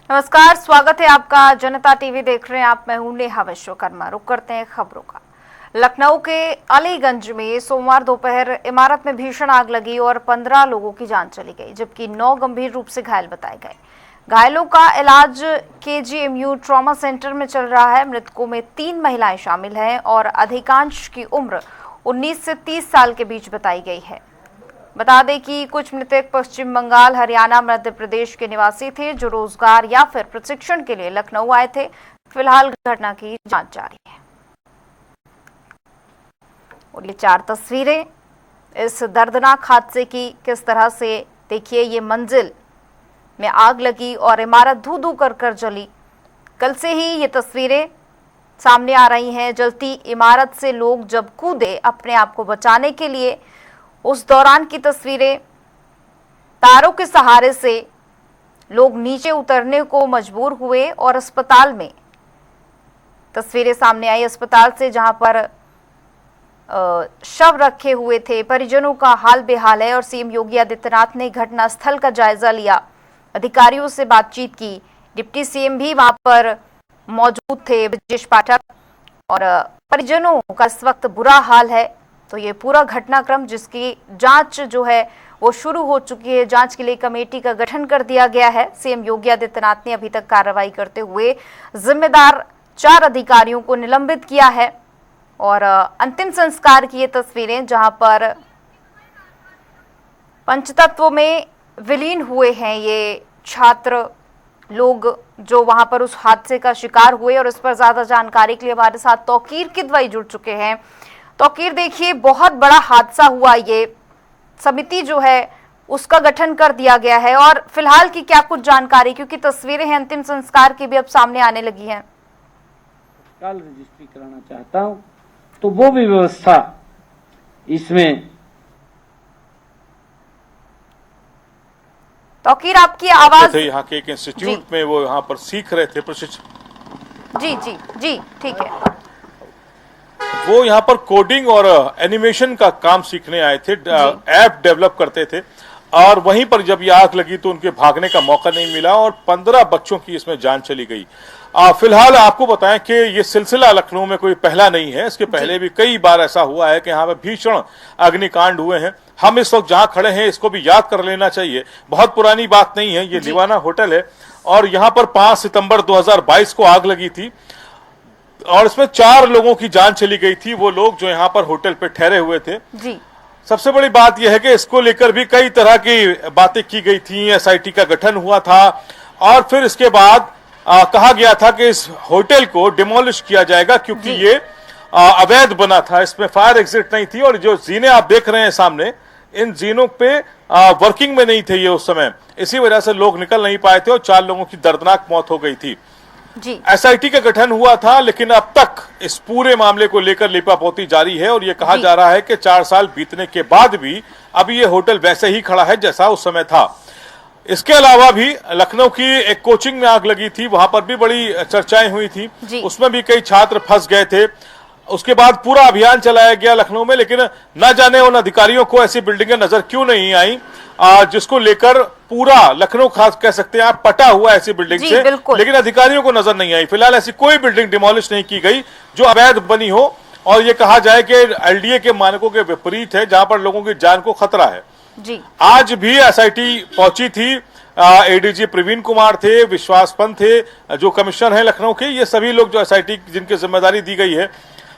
नमस्कार, स्वागत है आपका। जनता टीवी देख रहे हैं आप। मैं हूं नेहा विश्वकर्मा। रुक करते हैं खबरों का। लखनऊ के अलीगंज में सोमवार दोपहर इमारत में भीषण आग लगी और 15 लोगों की जान चली गई, जबकि 9 गंभीर रूप से घायल बताए गए। घायलों का इलाज केजीएमयू ट्रॉमा सेंटर में चल रहा है। मृतकों में 3 महिलाएं शामिल हैं और अधिकांश की उम्र 19 से 30 साल के बीच बताई गई है। बता दें कि कुछ मृतक पश्चिम बंगाल, हरियाणा, मध्य प्रदेश के निवासी थे जो रोजगार या फिर प्रशिक्षण के लिए लखनऊ आए थे। फिलहाल घटना की जांच जारी है। और ये 4 तस्वीरें इस दर्दनाक हादसे की। किस तरह से देखिए, ये मंजिल में आग लगी और इमारत धू धू कर जली। कल से ही ये तस्वीरें सामने आ रही हैं। जलती इमारत से लोग जब कूदे अपने आप को बचाने के लिए, उस दौरान की तस्वीरें। तारों के सहारे से लोग नीचे उतरने को मजबूर हुए और अस्पताल में तस्वीरें सामने आई। अस्पताल से जहां पर शव रखे हुए थे, परिजनों का हाल बेहाल है। और सीएम योगी आदित्यनाथ ने घटना स्थल का जायजा लिया, अधिकारियों से बातचीत की। डिप्टी सीएम भी वहां पर मौजूद थे, ब्रजेश पाठक। और परिजनों का इस वक्त बुरा हाल है। तो ये पूरा घटनाक्रम, जिसकी जांच जो है वो शुरू हो चुकी है। जांच के लिए कमेटी का गठन कर दिया गया है। सीएम योगी आदित्यनाथ ने अभी तक कार्रवाई करते हुए जिम्मेदार 4 अधिकारियों को निलंबित किया है। और अंतिम संस्कार की ये तस्वीरें, जहां पर पंचतत्व में विलीन हुए हैं ये छात्र लोग जो वहां पर उस हादसे का शिकार हुए। और इस पर ज्यादा जानकारी के लिए हमारे साथ तौकीर किदवई जुड़ चुके हैं। तौकीर, देखिए, बहुत बड़ा हादसा हुआ। ये समिति जो है उसका गठन कर दिया गया है। और फिलहाल की क्या कुछ जानकारी, क्योंकि तस्वीरें हैं अंतिम संस्कार की भी अब सामने आने लगी हैं। तत्काल रजिस्ट्री कराना चाहता हूं, तो वो भी व्यवस्था इसमें। तौकीर, आपकी आवाज। यहाँ के एक इंस्टीट्यूट में वो यहाँ पर सीख रहे थे प्रशिक्षण। जी जी जी, ठीक है। वो यहाँ पर कोडिंग और एनिमेशन का काम सीखने आए थे, ऐप डेवलप करते थे। और वहीं पर जब ये आग लगी तो उनके भागने का मौका नहीं मिला और 15 बच्चों की इसमें जान चली गई। फिलहाल आपको बताएं कि ये सिलसिला लखनऊ में कोई पहला नहीं है। इसके पहले भी कई बार ऐसा हुआ है कि यहाँ पे भीषण अग्निकांड हुए हैं। हम इस वक्त जहां खड़े हैं इसको भी याद कर लेना चाहिए। बहुत पुरानी बात नहीं है, ये दीवाना होटल है और यहाँ पर 5 सितंबर 2022 को आग लगी थी और इसमें 4 लोगों की जान चली गई थी। वो लोग जो यहाँ पर होटल पे ठहरे हुए थे। जी। सबसे बड़ी बात यह है कि इसको लेकर भी कई तरह की बातें की गई थी। एसआईटी का गठन हुआ था और फिर इसके बाद कहा गया था कि इस होटल को डिमोलिश किया जाएगा क्योंकि ये अवैध बना था। इसमें फायर एग्जिट नहीं थी और जो जीने आप देख रहे हैं सामने, इन जीनों पे वर्किंग में नहीं थे ये उस समय। इसी वजह से लोग निकल नहीं पाए थे और 4 लोगों की दर्दनाक मौत हो गई थी। एसआईटी का गठन हुआ था, लेकिन अब तक इस पूरे मामले को लेकर लीपापोती जारी है और ये कहा जा रहा है कि 4 साल बीतने के बाद भी अभी ये होटल वैसे ही खड़ा है जैसा उस समय था। इसके अलावा भी लखनऊ की एक कोचिंग में आग लगी थी, वहां पर भी बड़ी चर्चाएं हुई थी। उसमें भी कई छात्र फंस गए थे। उसके बाद पूरा अभियान चलाया गया लखनऊ में, लेकिन न जाने उन अधिकारियों को ऐसी बिल्डिंगें नजर क्यों नहीं आई जिसको लेकर पूरा लखनऊ खास कह सकते हैं आप पटा हुआ ऐसी बिल्डिंग से, लेकिन अधिकारियों को नजर नहीं आई। फिलहाल ऐसी कोई बिल्डिंग डिमोलिश नहीं की गई जो अवैध बनी हो और ये कहा जाए कि एलडीए के मानकों के विपरीत है, जहां पर लोगों की जान को खतरा है। जी। आज भी एसआईटी पहुंची थी। एडीजी प्रवीण कुमार थे, विश्वास पंत थे जो कमिश्नर हैं लखनऊ के। ये सभी लोग जो एसआईटी जिनकी जिम्मेदारी दी गई है,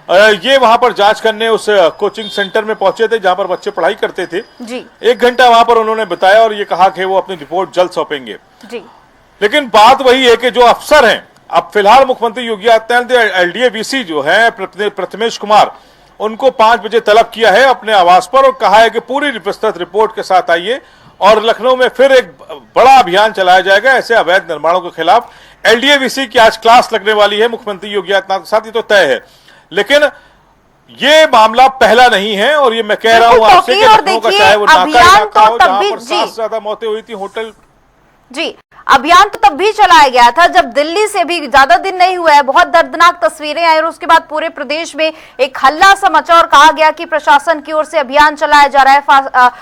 ये वहां पर जांच करने उस कोचिंग सेंटर में पहुंचे थे जहां पर बच्चे पढ़ाई करते थे। जी। 1 घंटा वहां पर उन्होंने बताया और ये कहा कि वो अपनी रिपोर्ट जल्द सौंपेंगे। जी। लेकिन बात वही है कि जो अफसर हैं, अब फिलहाल मुख्यमंत्री योगी आदित्यनाथ एलडीए वीसी जो है प्रथमेश कुमार, उनको 5 बजे तलब किया है अपने आवास पर और कहा है कि पूरी विस्तृत रिपोर्ट के साथ आइए और लखनऊ में फिर एक बड़ा अभियान चलाया जाएगा ऐसे अवैध निर्माणों के खिलाफ। एलडीए वीसी की आज क्लास लगने वाली है मुख्यमंत्री योगी आदित्यनाथ के साथ, ये तो तय है। लेकिन ये मामला पहला नहीं है और ये मैं कह रहा हूं आपसे कि लखनऊ का चाहे वो नाका इलाका हो जहां पर 7 से ज्यादा मौतें हुई थी होटल। जी, अभियान तो तब भी चलाया गया था जब दिल्ली से भी ज्यादा दिन नहीं हुआ है, बहुत दर्दनाक तस्वीरें आई और उसके बाद पूरे प्रदेश में एक हल्ला सा मचा और कहा गया कि प्रशासन की ओर से अभियान चलाया जा रहा है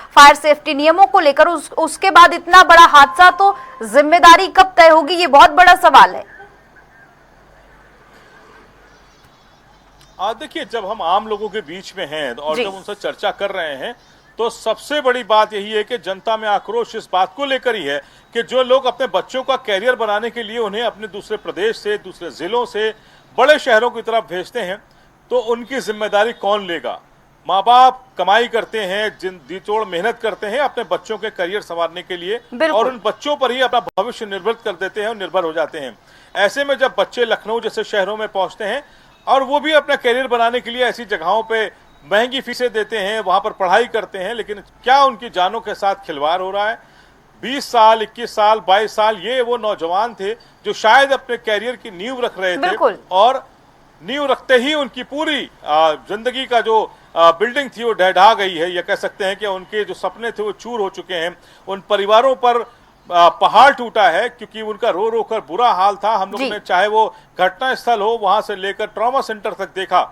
फायर सेफ्टी नियमों को लेकर। उसके बाद इतना बड़ा हादसा, तो जिम्मेदारी कब तय होगी, ये बहुत बड़ा सवाल है। देखिए, जब हम आम लोगों के बीच में हैं और जब उनसे चर्चा कर रहे हैं तो सबसे बड़ी बात यही है कि जनता में आक्रोश इस बात को लेकर ही है कि जो लोग अपने बच्चों का कैरियर बनाने के लिए उन्हें अपने दूसरे प्रदेश से, दूसरे जिलों से बड़े शहरों की तरफ भेजते हैं, तो उनकी जिम्मेदारी कौन लेगा। माँ बाप कमाई करते हैं, जी तोड़ मेहनत करते हैं अपने बच्चों के करियर संवारने के लिए और उन बच्चों पर ही अपना भविष्य निर्भर कर देते हैं और निर्भर हो जाते हैं। ऐसे में जब बच्चे लखनऊ जैसे शहरों में पहुंचते हैं और वो भी अपना करियर बनाने के लिए ऐसी जगहों पे महंगी फीसें देते हैं, वहां पर पढ़ाई करते हैं, लेकिन क्या उनकी जानों के साथ खिलवाड़ हो रहा है। 20 साल, 21 साल, 22 साल ये वो नौजवान थे जो शायद अपने कैरियर की नींव रख रहे थे और नींव रखते ही उनकी पूरी जिंदगी का जो बिल्डिंग थी वो ढह गई है। यह कह सकते हैं कि उनके जो सपने थे वो चूर हो चुके हैं। उन परिवारों पर पहाड़ टूटा है क्योंकि उनका रो रो कर बुरा हाल था। हम लोगों ने चाहे वो घटना स्थल हो, वहां से लेकर ट्रॉमा सेंटर तक देखा।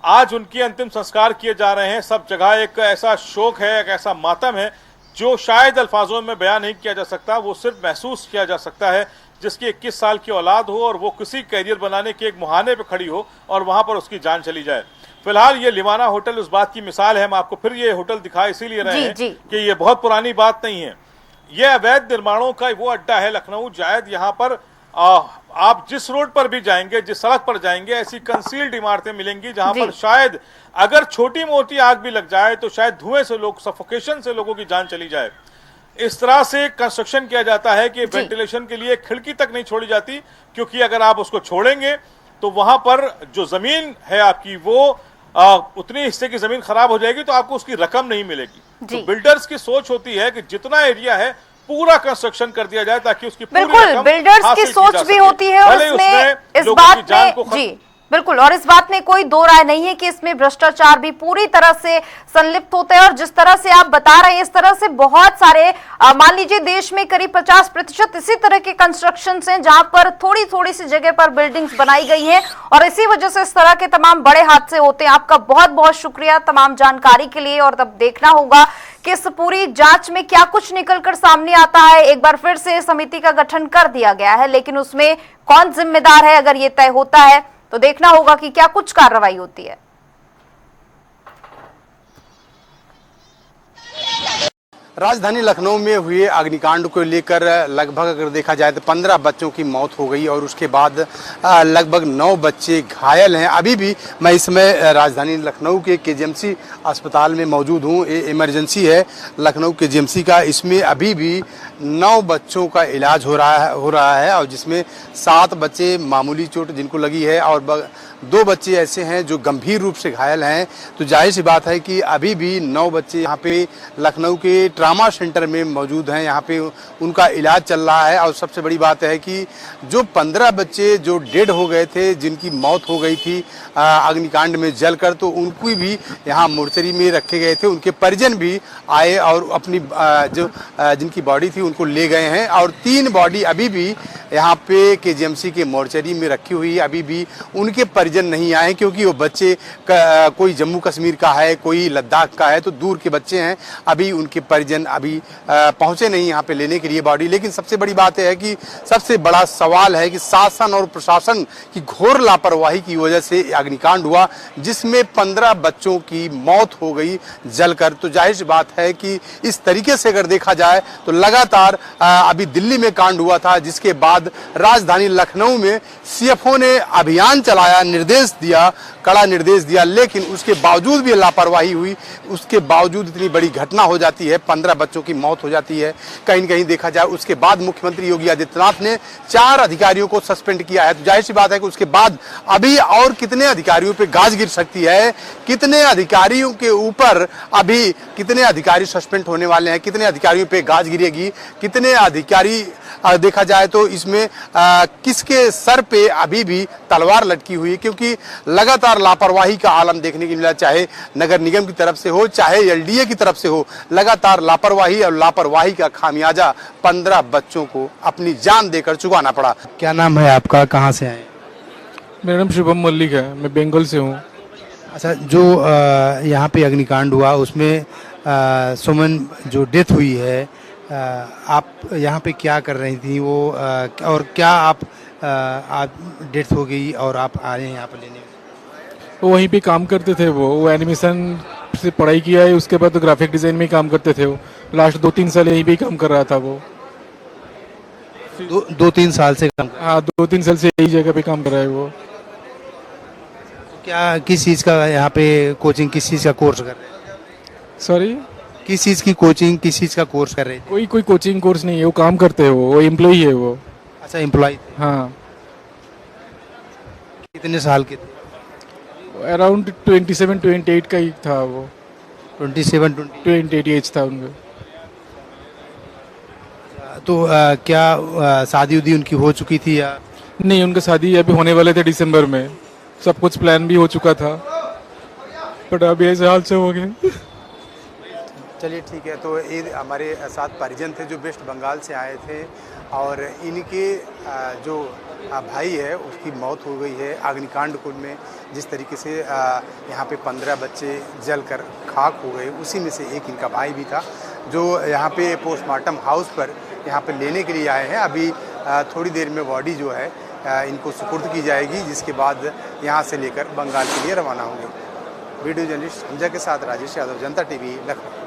आज उनके अंतिम संस्कार किए जा रहे हैं। सब जगह एक ऐसा शोक है, एक ऐसा मातम है जो शायद अल्फाजों में बयान नहीं किया जा सकता। वो सिर्फ महसूस किया जा सकता है जिसकी 21 साल की औलाद हो और वो किसी कैरियर बनाने के एक मुहाने पे खड़ी हो और वहां पर उसकी जान चली जाए। फिलहाल ये लिवाना होटल उस बात की मिसाल है। हम आपको फिर ये होटल दिखा इसीलिए रहे हैं कि ये बहुत पुरानी बात नहीं है। ये अवैध निर्माणों का वो अड्डा है लखनऊ जायद। यहाँ पर आप जिस रोड पर भी जाएंगे, जिस सड़क पर जाएंगे, ऐसी कंसील्ड इमारतें मिलेंगी जहां पर शायद अगर छोटी मोटी आग भी लग जाए तो शायद धुएं से लोग, सफोकेशन से लोगों की जान चली जाए। इस तरह से कंस्ट्रक्शन किया जाता है कि वेंटिलेशन के लिए खिड़की तक नहीं छोड़ी जाती, क्योंकि अगर आप उसको छोड़ेंगे तो वहां पर जो जमीन है आपकी वो उतनी हिस्से की जमीन खराब हो जाएगी तो आपको उसकी रकम नहीं मिलेगी। तो बिल्डर्स की सोच होती है कि जितना एरिया है पूरा कंस्ट्रक्शन कर दिया जाए ताकि उसकी बिल्कुल बिल्डर्स की सोच भी होती है और इसमें इस बात में जी बिल्कुल, और इस बात में कोई दो राय नहीं है कि इसमें भ्रष्टाचार भी पूरी तरह से संलिप्त होते हैं। और जिस तरह से आप बता रहे हैं, इस तरह से बहुत सारे मान लीजिए देश में करीब 50% इसी तरह के कंस्ट्रक्शन हैं जहां पर थोड़ी थोड़ी सी जगह पर बिल्डिंग्स बनाई गई हैं और इसी वजह से इस तरह के तमाम बड़े हादसे होते हैं। आपका बहुत बहुत शुक्रिया तमाम जानकारी के लिए। और तब देखना होगा कि इस पूरी जांच में क्या कुछ निकलकर सामने आता है। एक बार फिर से समिति का गठन कर दिया गया है, लेकिन उसमें कौन जिम्मेदार है अगर ये तय होता है तो देखना होगा कि क्या कुछ कार्रवाई होती है। राजधानी लखनऊ में हुए अग्निकांड को लेकर लगभग अगर देखा जाए तो 15 बच्चों की मौत हो गई और उसके बाद लगभग 9 बच्चे घायल हैं। अभी भी मैं इस समय राजधानी लखनऊ के केजीएमसी अस्पताल में मौजूद हूँ। ये इमरजेंसी है लखनऊ केजीएमसी का। इसमें अभी भी 9 बच्चों का इलाज हो रहा है और जिसमें 7 बच्चे मामूली चोट जिनको लगी है और 2 बच्चे ऐसे हैं जो गंभीर रूप से घायल हैं। तो जाहिर सी बात है कि अभी भी 9 बच्चे यहाँ पे लखनऊ के ट्रामा सेंटर में मौजूद हैं। यहाँ पे उनका इलाज चल रहा है और सबसे बड़ी बात है कि जो 15 बच्चे जो डेड हो गए थे, जिनकी मौत हो गई थी अग्निकांड में जलकर, तो उनको भी यहाँ मोर्चरी में रखे गए थे। उनके परिजन भी आए और अपनी जो जिनकी बॉडी थी उनको ले गए हैं और 3 बॉडी अभी भी यहाँ पे केजीएमसी के मोर्चरी में रखी हुई है। अभी भी उनके परिजन नहीं आए क्योंकि वो बच्चे कोई जम्मू कश्मीर का है, कोई लद्दाख का है, तो दूर के बच्चे हैं। अभी उनके परिजन अभी पहुंचे नहीं यहाँ पे लेने के लिए बॉडी। लेकिन सबसे बड़ी बात है कि सबसे बड़ा सवाल है कि शासन और प्रशासन की घोर लापरवाही की वजह से अग्निकांड हुआ जिसमें 15 बच्चों की मौत हो गई जलकर। तो जाहिर सी बात है कि इस तरीके से अगर देखा जाए तो लगातार अभी दिल्ली में कांड हुआ था, जिसके बाद राजधानी लखनऊ में सीएफओ ने अभियान चलाया, निर्देश दिया, कड़ा निर्देश दिया, लेकिन उसके बावजूद भी लापरवाही हुई। उसके बावजूद इतनी बड़ी घटना हो जाती है, 15 बच्चों की मौत हो जाती है। कहीं न कहीं देखा जाए उसके बाद मुख्यमंत्री योगी आदित्यनाथ ने 4 अधिकारियों को सस्पेंड किया है। तो जाहिर सी बात है कि उसके बाद अभी और कितने अधिकारियों पे गाज गिर सकती है, कितने अधिकारियों के ऊपर अभी कितने अधिकारी सस्पेंड होने वाले हैं, कितने अधिकारियों पे गाज गिरेगी, कितने अधिकारी देखा जाए तो इस उसमें किसके सर पे अभी भी तलवार लटकी हुई है, क्योंकि लगातार लापरवाही का आलम देखने को मिला, चाहे नगर निगम की तरफ से हो चाहे एलडीए की तरफ से हो। लगातार लापरवाही और लापरवाही का खामियाजा 15 बच्चों को अपनी जान देकर चुकाना पड़ा। क्या नाम है आपका, कहाँ से आए? मेरा नाम शुभम मल्लिक है, मैं बंगाल से हूँ। अच्छा, जो यहाँ पे अग्निकांड हुआ उसमें सुमन जो डेथ हुई है, आप यहाँ पे क्या कर रही थी वो, और क्या आप डेथ हो गई और आप आ रहे हैं यहाँ पर लेने? वो वहीं पे काम करते थे, वो एनिमेशन से पढ़ाई किया है, उसके बाद तो ग्राफिक डिज़ाइन में ही काम करते थे। वो लास्ट 2-3 साल यहीं पे ही काम कर रहा था वो। 2-3 साल से काम कर? हाँ, 2-3 साल से यही जगह पे काम कर रहा है वो। क्या किस चीज़ का यहाँ पे कोचिंग, किस चीज़ का कोर्स कर रहे हैं? सॉरी, किस चीज़ की कोचिंग, किस चीज़ का कोर्स कर रहे थे? कोई कोचिंग कोर्स नहीं है, वो काम करते हैं, वो एम्प्लॉई है वो। अच्छा, एम्प्लॉय। हाँ, कितने साल के थे? अराउंड 27-28 का ही था वो। 27-28 एज था उनका। तो क्या शादी उदी उनकी हो चुकी थी या? नहीं, उनका शादी अभी होने वाले थे दिसंबर में, सब कुछ प्लान भी हो चुका था, बट अभी ऐसे हाल से हो गए। चलिए ठीक है, तो ये हमारे साथ परिजन थे जो वेस्ट बंगाल से आए थे और इनके जो भाई है उसकी मौत हो गई है अग्निकांड कुंड में। जिस तरीके से यहाँ पे 15 बच्चे जलकर खाक हो गए, उसी में से एक इनका भाई भी था जो यहाँ पे पोस्टमार्टम हाउस पर यहाँ पे लेने के लिए आए हैं। अभी थोड़ी देर में बॉडी जो है इनको सुपुर्द की जाएगी, जिसके बाद यहाँ से लेकर बंगाल के लिए रवाना होंगे। वीडियो जर्नलिस्ट हमजा के साथ राजेश यादव, जनता टीवी, लखनऊ।